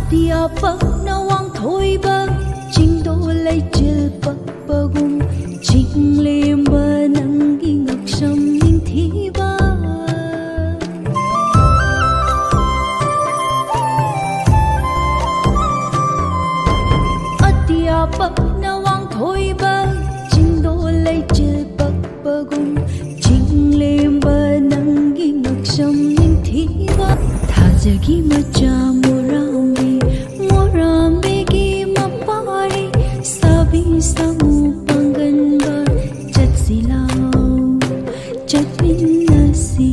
ꯑꯇꯤꯌꯥꯄ ꯅꯋꯥꯡ ꯊꯣꯏꯕ ꯆꯤꯡꯗꯣ ꯂꯩꯆꯤꯜꯄ ꯄꯒꯨꯝ ꯆꯤꯡꯂꯦꯝꯕ ꯅꯪꯒꯤ ꯉꯛꯁꯝ ꯅꯤꯡꯊꯤꯕ ꯑꯇꯤꯌꯥꯄ ꯅꯋꯥꯡ ꯊꯣꯏꯕ ꯆꯤꯡꯗꯣ ꯂꯩꯆꯤꯜꯄ ꯄꯒꯨꯝ ꯆꯤꯡꯂꯦꯝꯕ ꯅꯪꯒꯤ ꯉꯛꯁꯝ ꯅꯤꯡꯊꯤꯕ ꯊꯥꯖꯒꯤ ꯃꯆꯥ ꯃꯣꯔꯥꯝꯕꯤꯒꯤ ꯃꯄꯥꯔꯤ ꯁꯥꯕꯤ ꯁꯥꯃꯨ ꯄꯥꯡꯒꯟꯕ ꯆꯠꯁꯤ ꯂꯥꯎ ꯆꯠꯃꯤꯟꯅꯁꯤ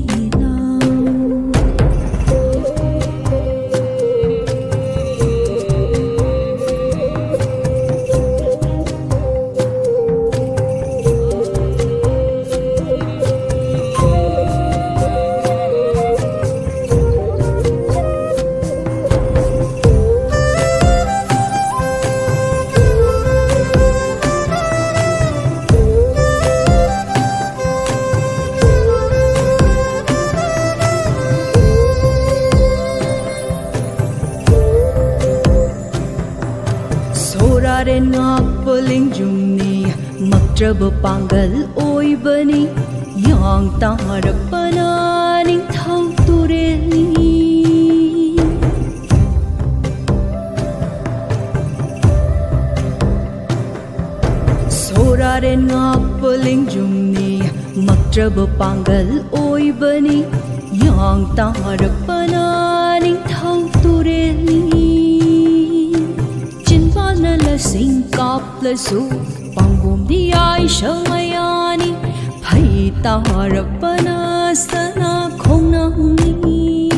소라렌 ngakpaling jumni magtraba panggal oibani yang tarapana ning thau tureli 소라렌 ngakpaling jumni magtraba panggal oibani yang tarapana ning thau tureli lasing kaplasu pangum di ay shangyani phai tarapana sana khongnangni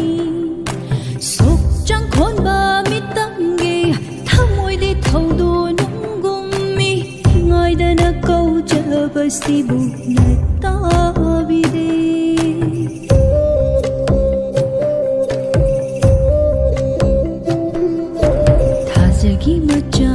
sok chang khon ba mitangi thamoi di thaudu nungummi ngai dana kau jaba sibu na tabide thajagi macha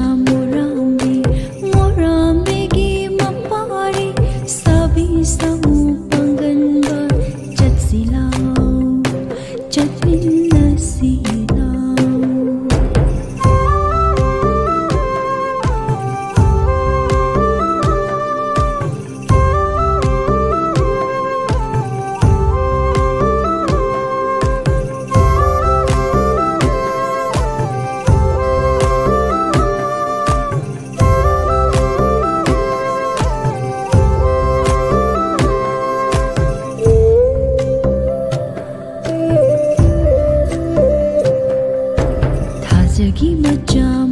jagi macam